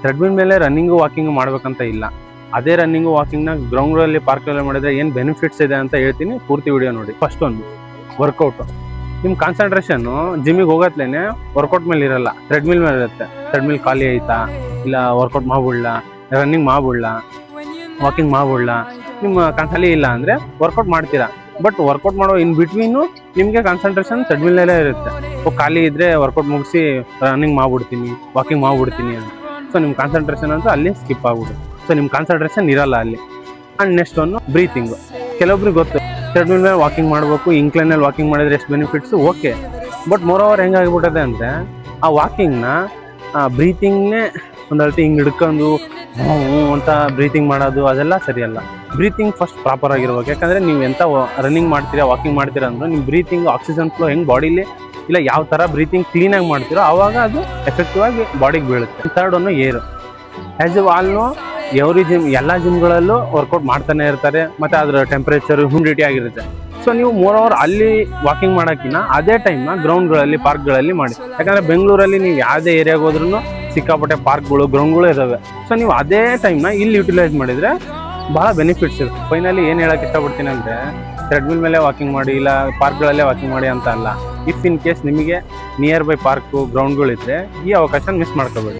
Treadmill ಮೇಲೆ running walking ಮಾಡ್ಬೇಕಂತ ಇಲ್ಲ. ಅದೇ ರನ್ನಿಂಗು ವಾಕಿಂಗ್ನ ಗ್ರೌಂಡಲ್ಲಿ ಪಾರ್ಕಲ್ಲಿ ಮಾಡಿದ್ರೆ ಏನು ಬೆನಿಫಿಟ್ಸ್ ಇದೆ ಅಂತ ಹೇಳ್ತೀನಿ, ಪೂರ್ತಿ ವಿಡಿಯೋ ನೋಡಿ. ಫಸ್ಟ್ ಒಂದು ವರ್ಕೌಟು. ನಿಮ್ಮ ಕಾನ್ಸಂಟ್ರೇಷನ್ನು ಜಿಮ್ಮಿಗೆ ಹೋಗತ್ಲೇನೆ ವರ್ಕೌಟ್ ಮೇಲೆ ಇರಲ್ಲ, ಟ್ರೆಡ್ಮಿಲ್ ಮೇಲೆ ಇರುತ್ತೆ. ಟ್ರೆಡ್ಮಿಲ್ ಖಾಲಿ ಆಯ್ತಾ, ಇಲ್ಲ ವರ್ಕೌಟ್ ಮಾಡ್ಬಿಡ್ಲ, ರನ್ನಿಂಗ್ ಮಾಡ್ಬಿಡ್ಲ, ವಾಕಿಂಗ್ ಮಾಡ್ಬಿಡ್ಲ, ನಿಮ್ಮ ಖಾಲಿ ಇಲ್ಲ ಅಂದರೆ ವರ್ಕೌಟ್ ಮಾಡ್ತೀರಾ. ಬಟ್ ವರ್ಕೌಟ್ ಮಾಡೋ ಇನ್ ಬಿಟ್ವೀನು ನಿಮಗೆ ಕಾನ್ಸಂಟ್ರೇಷನ್ ಟ್ರೆಡ್ಮಿಲ್ನಲ್ಲೇ ಇರುತ್ತೆ. ಖಾಲಿ ಇದ್ದರೆ ವರ್ಕೌಟ್ ಮುಗಿಸಿ ರನ್ನಿಂಗ್ ಮಾಡ್ಬಿಡ್ತೀನಿ, ವಾಕಿಂಗ್ ಮಾಡ್ಬಿಡ್ತೀನಿ ಅಂತ. ಸೊ ನಿಮ್ಮ ಕಾನ್ಸಂಟ್ರೇಷನ್ ಅಂತ ಅಲ್ಲಿ ಸ್ಕಿಪ್ ಆಗ್ಬಿಡುತ್ತೆ. ಸೊ ನಿಮ್ಮ ಕಾನ್ಸಂಟ್ರೇಷನ್ ಇರಲ್ಲ ಅಲ್ಲಿ. ಆ್ಯಂಡ್ ನೆಕ್ಸ್ಟ್ ಒಂದು ಬ್ರೀತಿಂಗು. ಕೆಲವೊಬ್ರಿಗೆ ಗೊತ್ತು ಟ್ರೆಡ್ಮಿಲ್ ಮೇಲೆ ವಾಕಿಂಗ್ ಮಾಡಬೇಕು, ಇಂಕ್ಲೈನಲ್ಲಿ ವಾಕಿಂಗ್ ಮಾಡಿದ್ರೆ ಎಷ್ಟು ಬೆನಿಫಿಟ್ಸು, ಓಕೆ. ಬಟ್ ಮೋರೋವರ್ ಹೆಂಗಾಗಿಬಿಟ್ಟದೆ ಅಂದರೆ ಆ ವಾಕಿಂಗ್ನ ಬ್ರೀತಿಂಗ್ನೇ ಒಂದು ಅಳ್ತಿ ಹಿಂಗೆ ಹಿಡ್ಕೊಂಡು ಅಂತ ಬ್ರೀತಿಂಗ್ ಮಾಡೋದು ಅದೆಲ್ಲ ಸರಿಯಲ್ಲ. ಬ್ರೀತಿಂಗ್ ಫಸ್ಟ್ ಪ್ರಾಪರ್ ಆಗಿರ್ಬೇಕು. ಯಾಕಂದರೆ ನೀವು ಎಂಥ ರನ್ನಿಂಗ್ ಮಾಡ್ತೀರಾ, ವಾಕಿಂಗ್ ಮಾಡ್ತೀರಾ ಅಂದ್ರೆ ನಿಮ್ಮ ಬ್ರೀತಿಂಗ್ ಆಕ್ಸಿಜನ್ ಫ್ಲೋ ಹೆಂಗೆ ಬಾಡಿಲಿ ಇಲ್ಲ ಯಾವ ಥರ ಬ್ರೀತಿಂಗ್ ಕ್ಲೀನಾಗಿ ಮಾಡ್ತೀರೋ ಆವಾಗ ಅದು ಎಫೆಕ್ಟಿವ್ ಆಗಿ ಬಾಡಿಗೆ ಬೀಳುತ್ತೆ. ಥರ್ಡ್ ಒಂದು ಏರು. ಆ್ಯಸ್ ಎ ಆಲ್ನೋ ಎವ್ರಿ ಎಲ್ಲ ಜಿಮ್ಗಳಲ್ಲೂ ವರ್ಕೌಟ್ ಮಾಡ್ತಾನೆ ಇರ್ತಾರೆ, ಮತ್ತು ಅದರ ಟೆಂಪ್ರೇಚರು ಹ್ಯೂಮಿಡಿಟಿ ಆಗಿರುತ್ತೆ. ಸೊ ನೀವು ಮೋರೋವರ್ ಅಲ್ಲಿ ವಾಕಿಂಗ್ ಮಾಡೋಕ್ಕಿಂತ ಅದೇ ಟೈಮ್ನ ಗ್ರೌಂಡ್ಗಳಲ್ಲಿ ಪಾರ್ಕ್ಗಳಲ್ಲಿ ಮಾಡಿ. ಯಾಕಂದರೆ ಬೆಂಗಳೂರಲ್ಲಿ ನೀವು ಯಾವುದೇ ಏರಿಯಾಗೆ ಹೋದ್ರೂ ಸಿಕ್ಕಾಪಟ್ಟೆ ಪಾರ್ಕ್ಗಳು ಗ್ರೌಂಡ್ಗಳು ಇದ್ದಾವೆ. ಸೊ ನೀವು ಅದೇ ಟೈಮ್ನ ಇಲ್ಲಿ ಯುಟಿಲೈಸ್ ಮಾಡಿದರೆ ಭಾಳ ಬೆನಿಫಿಟ್ಸ್ ಇರುತ್ತೆ. ಫೈನಲಿ ಏನು ಹೇಳೋಕ್ಕೆ ಇಷ್ಟಪಡ್ತೀನಿ ಅಂದರೆ ಟ್ರೆಡ್ಮಿಲ್ ಮೇಲೆ ವಾಕಿಂಗ್ ಮಾಡಿ ಇಲ್ಲ ಪಾರ್ಕ್ಗಳಲ್ಲೇ ವಾಕಿಂಗ್ ಮಾಡಿ ಅಂತ ಅಲ್ಲ. ಇಫ್ ಇನ್ ಕೇಸ್ ನಿಮಗೆ ನಿಯರ್ ಬೈ ಪಾರ್ಕು ಗ್ರೌಂಡ್ಗಳಿದ್ರೆ ಈ ಅವಕಾಶ ಮಿಸ್ ಮಾಡ್ಕೋಬೇಡಿ.